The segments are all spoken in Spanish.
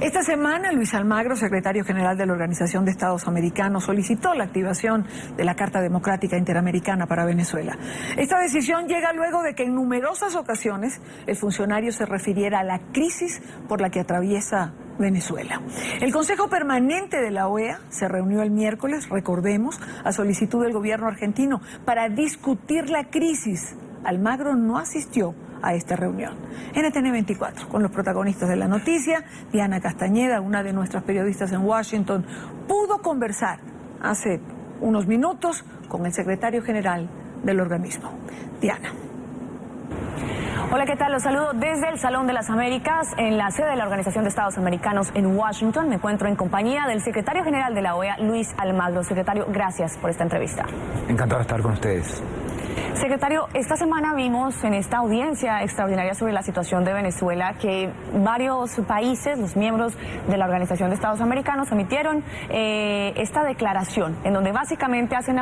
Esta semana, Luis Almagro, secretario general de la Organización de Estados Americanos, solicitó la activación de la Carta Democrática Interamericana para Venezuela. Esta decisión llega luego de que en numerosas ocasiones el funcionario se refiriera a la crisis por la que atraviesa Venezuela. El Consejo Permanente de la OEA se reunió el miércoles, recordemos, a solicitud del gobierno argentino para discutir la crisis. Almagro no asistió a esta reunión. NTN 24, con los protagonistas de la noticia, Diana Castañeda, una de nuestras periodistas en Washington, pudo conversar hace unos minutos con el secretario general del organismo. Diana. Hola, ¿qué tal? Los saludo desde el Salón de las Américas, en la sede de la Organización de Estados Americanos en Washington. Me encuentro en compañía del secretario general de la OEA, Luis Almagro. Secretario, gracias por esta entrevista. Encantado de estar con ustedes. Secretario, esta semana vimos en esta audiencia extraordinaria sobre la situación de Venezuela que varios países, los miembros de la Organización de Estados Americanos, emitieron esta declaración en donde básicamente hacen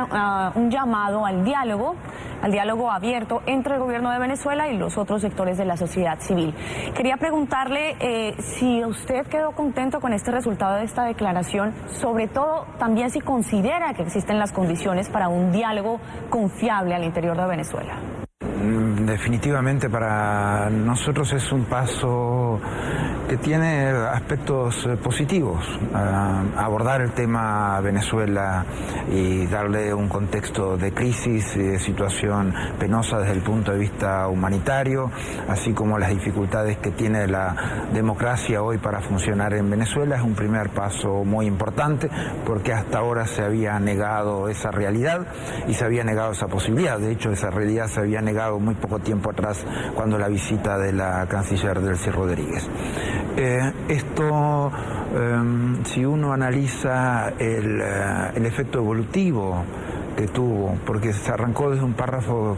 un llamado al diálogo abierto entre el gobierno de Venezuela y los otros sectores de la sociedad civil. Quería preguntarle si usted quedó contento con este resultado de esta declaración, sobre todo también si considera que existen las condiciones para un diálogo confiable al interior de Venezuela. Definitivamente para nosotros es un paso que tiene aspectos positivos. Abordar el tema Venezuela y darle un contexto de crisis y de situación penosa desde el punto de vista humanitario, así como las dificultades que tiene la democracia hoy para funcionar en Venezuela, es un primer paso muy importante porque hasta ahora se había negado esa realidad y se había negado esa posibilidad. De hecho, esa realidad se había negado muy poco tiempo atrás cuando la visita de la canciller Delcy Rodríguez. Si uno analiza el efecto evolutivo que tuvo, porque se arrancó desde un párrafo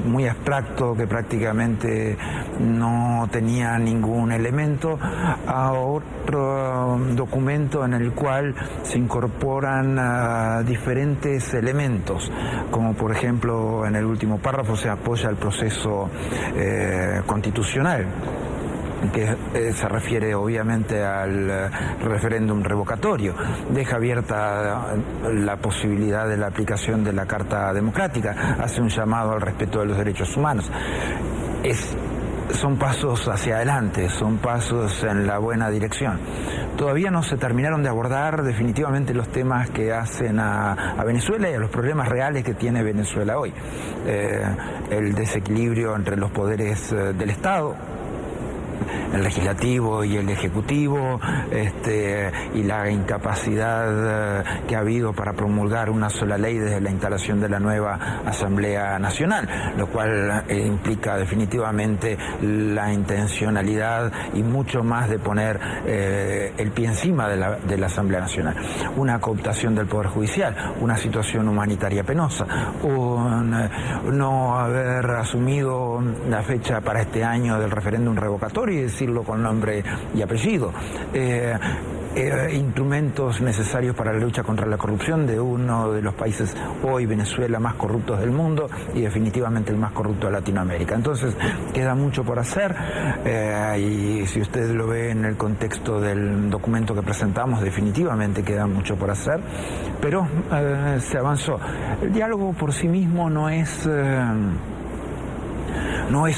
muy abstracto que prácticamente no tenía ningún elemento, a otro documento en el cual se incorporan diferentes elementos, como por ejemplo en el último párrafo se apoya el proceso constitucional, que se refiere obviamente al referéndum revocatorio, deja abierta la posibilidad de la aplicación de la Carta Democrática, hace un llamado al respeto de los derechos humanos. Son pasos hacia adelante, son pasos en la buena dirección. Todavía no se terminaron de abordar definitivamente los temas que hacen a Venezuela y a los problemas reales que tiene Venezuela hoy. El desequilibrio entre los poderes del Estado, el legislativo y el ejecutivo, y la incapacidad que ha habido para promulgar una sola ley desde la instalación de la nueva Asamblea Nacional, lo cual implica definitivamente la intencionalidad y mucho más de poner el pie encima de la Asamblea Nacional. Una cooptación del Poder Judicial, una situación humanitaria penosa, no haber asumido la fecha para este año del referéndum revocatorio y decirlo con nombre y apellido. Instrumentos necesarios para la lucha contra la corrupción de uno de los países hoy, Venezuela, más corruptos del mundo y definitivamente el más corrupto de Latinoamérica. Entonces queda mucho por hacer y si usted lo ve en el contexto del documento que presentamos, definitivamente queda mucho por hacer, pero se avanzó. El diálogo por sí mismo no es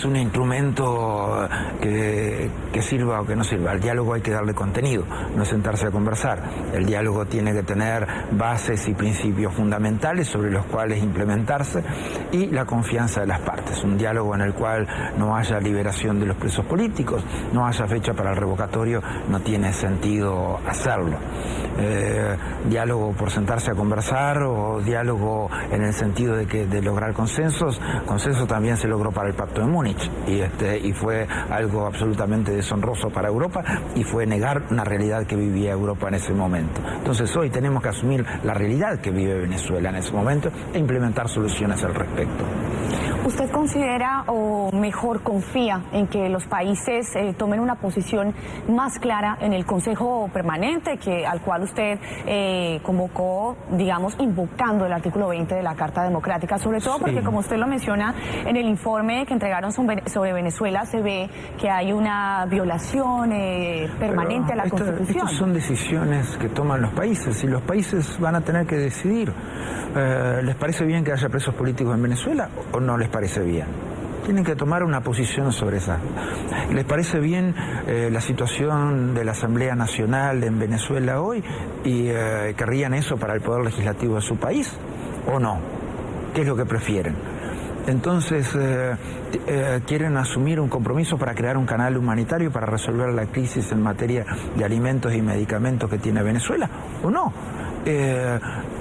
un instrumento que sirva o que no sirva. Al diálogo hay que darle contenido, no sentarse a conversar. El diálogo tiene que tener bases y principios fundamentales sobre los cuales implementarse y la confianza de las partes. Un diálogo en el cual no haya liberación de los presos políticos, no haya fecha para el revocatorio, no tiene sentido hacerlo. Diálogo por sentarse a conversar o diálogo en el sentido de lograr consensos. Consenso también se logró para el Pacto de Múnich y fue algo absolutamente deshonroso para Europa y fue negar una realidad que vivía Europa en ese momento. Entonces hoy tenemos que asumir la realidad que vive Venezuela en ese momento e implementar soluciones al respecto. ¿Usted considera o mejor confía en que los países tomen una posición más clara en el Consejo Permanente al cual usted convocó, digamos, invocando el artículo 20 de la Carta Democrática? Sobre todo porque, como usted lo menciona, en el informe que entregaron sobre Venezuela se ve que hay una violación permanente a la Constitución. Estas son decisiones que toman los países y los países van a tener que decidir. ¿Les parece bien que haya presos políticos en Venezuela o no les parece bien? Tienen que tomar una posición sobre esa. ¿Les parece bien la situación de la Asamblea Nacional en Venezuela hoy y querrían eso para el Poder Legislativo de su país o no? ¿Qué es lo que prefieren? Entonces, ¿quieren asumir un compromiso para crear un canal humanitario para resolver la crisis en materia de alimentos y medicamentos que tiene Venezuela o no?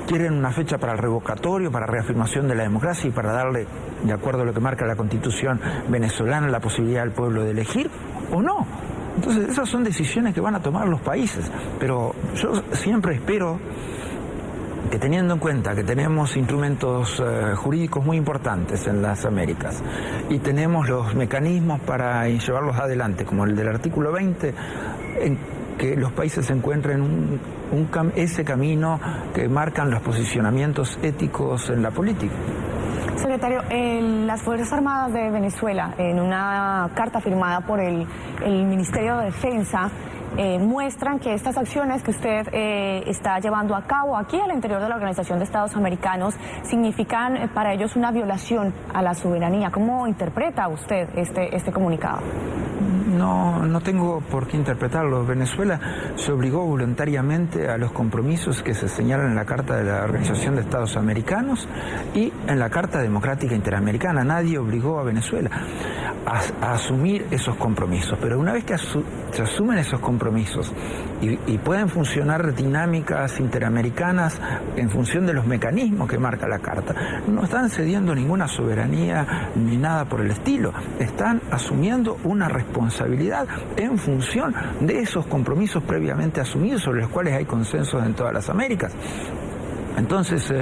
¿Quieren una fecha para el revocatorio, para reafirmación de la democracia y para darle, de acuerdo a lo que marca la Constitución venezolana, la posibilidad al pueblo de elegir o no? Entonces, esas son decisiones que van a tomar los países. Pero yo siempre espero que, teniendo en cuenta que tenemos instrumentos jurídicos muy importantes en las Américas y tenemos los mecanismos para llevarlos adelante, como el del artículo 20, que los países encuentren ese camino que marcan los posicionamientos éticos en la política. Secretario, las Fuerzas Armadas de Venezuela, en una carta firmada por el Ministerio de Defensa, muestran que estas acciones que usted está llevando a cabo aquí al interior de la Organización de Estados Americanos significan para ellos una violación a la soberanía. ¿Cómo interpreta usted este comunicado? No tengo por qué interpretarlo. Venezuela se obligó voluntariamente a los compromisos que se señalan en la Carta de la Organización de Estados Americanos y en la Carta Democrática Interamericana. Nadie obligó a Venezuela a asumir esos compromisos, pero una vez que se asumen esos compromisos y pueden funcionar dinámicas interamericanas en función de los mecanismos que marca la Carta, no están cediendo ninguna soberanía ni nada por el estilo, están asumiendo una responsabilidad en función de esos compromisos previamente asumidos sobre los cuales hay consensos en todas las Américas. Entonces,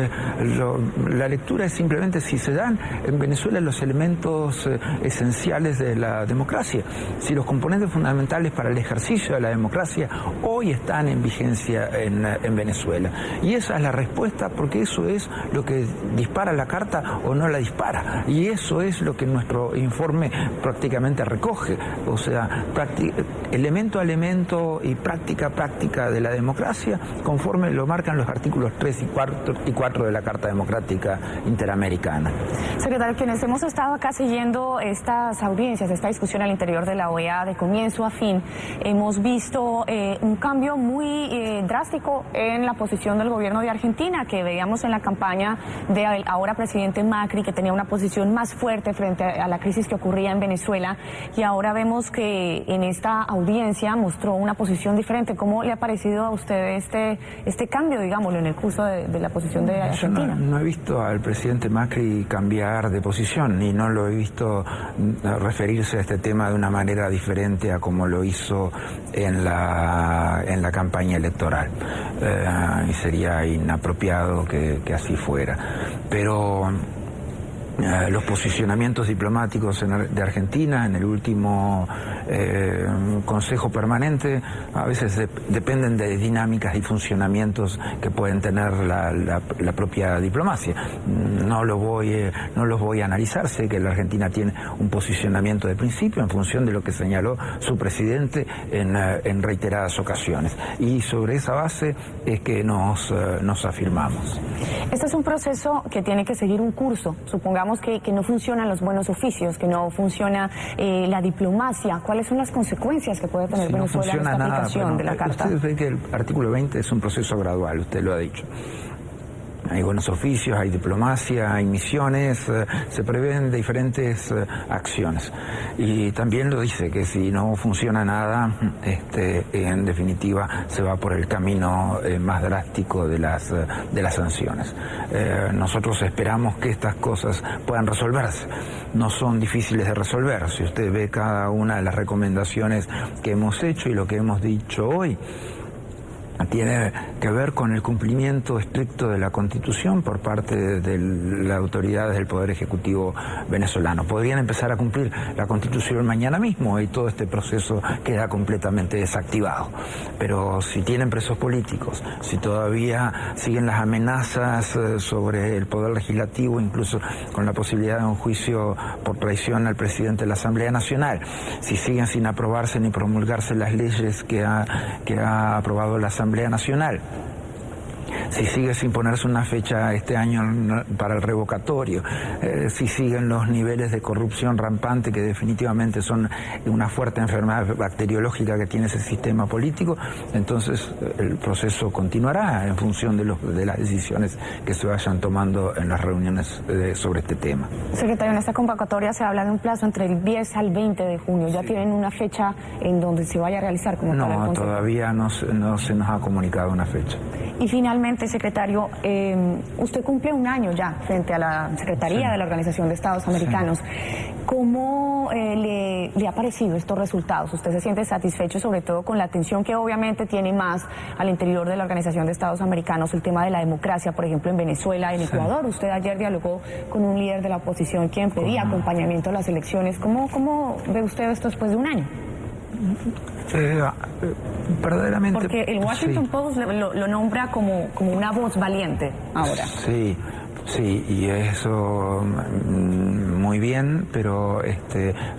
la lectura es simplemente si se dan en Venezuela los elementos esenciales de la democracia, si los componentes fundamentales para el ejercicio de la democracia hoy están en vigencia en Venezuela. Y esa es la respuesta, porque eso es lo que dispara la Carta o no la dispara. Y eso es lo que nuestro informe prácticamente recoge. O sea, elemento a elemento y práctica a práctica de la democracia, conforme lo marcan los artículos 3 y 4 de la Carta Democrática Interamericana. Secretario, quienes hemos estado acá siguiendo estas audiencias, esta discusión al interior de la OEA de comienzo a fin, hemos visto un cambio muy drástico en la posición del gobierno de Argentina, que veíamos en la campaña del ahora presidente Macri, que tenía una posición más fuerte frente a la crisis que ocurría en Venezuela, y ahora vemos que en esta audiencia mostró una posición diferente. ¿Cómo le ha parecido a usted este cambio, digámoslo, en el curso de la posición de Argentina? Yo no he visto al presidente Macri cambiar de posición, y no lo he visto referirse a este tema de una manera diferente a como lo hizo en la campaña electoral. Y sería inapropiado que así fuera. Pero los posicionamientos diplomáticos de Argentina en el último Consejo Permanente a veces dependen de dinámicas y funcionamientos que pueden tener la propia diplomacia. No los voy a analizar. Sé que la Argentina tiene un posicionamiento de principio en función de lo que señaló su presidente en reiteradas ocasiones, y sobre esa base es que nos afirmamos. Este es un proceso que tiene que seguir un curso. Supongamos que no funcionan los buenos oficios, que no funciona la diplomacia. ¿Cuáles son las consecuencias que puede tener Venezuela en esta aplicación de la Carta? Ustedes ven que el artículo 20 es un proceso gradual, usted lo ha dicho. Hay buenos oficios, hay diplomacia, hay misiones, se prevén diferentes acciones. Y también lo dice que si no funciona nada, en definitiva se va por el camino más drástico de las sanciones. Nosotros esperamos que estas cosas puedan resolverse. No son difíciles de resolver. Si usted ve cada una de las recomendaciones que hemos hecho y lo que hemos dicho hoy, tiene que ver con el cumplimiento estricto de la Constitución por parte de las autoridades del Poder Ejecutivo venezolano. Podrían empezar a cumplir la Constitución mañana mismo y todo este proceso queda completamente desactivado. Pero si tienen presos políticos, si todavía siguen las amenazas sobre el Poder Legislativo, incluso con la posibilidad de un juicio por traición al presidente de la Asamblea Nacional, si siguen sin aprobarse ni promulgarse las leyes que ha aprobado la Asamblea Nacional, si sigue sin ponerse una fecha este año para el revocatorio, si siguen los niveles de corrupción rampante que definitivamente son una fuerte enfermedad bacteriológica que tiene ese sistema político, entonces el proceso continuará en función de las decisiones que se vayan tomando en las reuniones sobre este tema. Secretario, en esta convocatoria se habla de un plazo entre el 10 al 20 de junio. ¿Ya tienen una fecha en donde se vaya a realizar como tal el Consejo? Todavía no se nos ha comunicado una fecha. Y finalmente, secretario, usted cumple un año ya frente a la Secretaría de la Organización de Estados Americanos. ¿Cómo le ha parecido estos resultados? ¿Usted se siente satisfecho, sobre todo con la atención que obviamente tiene más al interior de la Organización de Estados Americanos, el tema de la democracia, por ejemplo, en Venezuela, en Ecuador? Usted ayer dialogó con un líder de la oposición quien pedía acompañamiento a las elecciones. ¿Cómo ve usted esto después de un año? Verdaderamente. Porque el Washington Post lo nombra como una voz valiente ahora. Sí, y eso muy bien, pero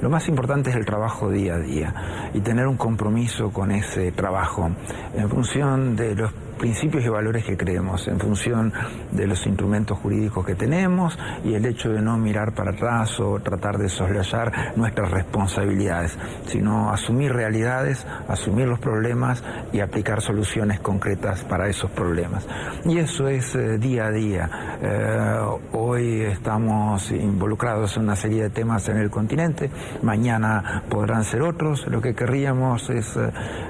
lo más importante es el trabajo día a día y tener un compromiso con ese trabajo en función de los principios y valores que creemos, en función de los instrumentos jurídicos que tenemos y el hecho de no mirar para atrás o tratar de soslayar nuestras responsabilidades, sino asumir realidades, asumir los problemas y aplicar soluciones concretas para esos problemas. Y eso es día a día. Hoy estamos involucrados en una serie de temas en el continente, mañana podrán ser otros. Lo que querríamos es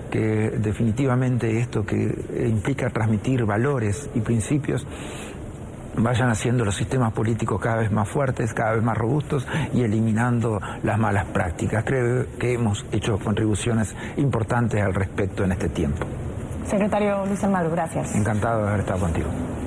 que definitivamente esto que implica transmitir valores y principios vayan haciendo los sistemas políticos cada vez más fuertes, cada vez más robustos y eliminando las malas prácticas. Creo que hemos hecho contribuciones importantes al respecto en este tiempo. Secretario Luis Almagro, gracias. Encantado de haber estado contigo.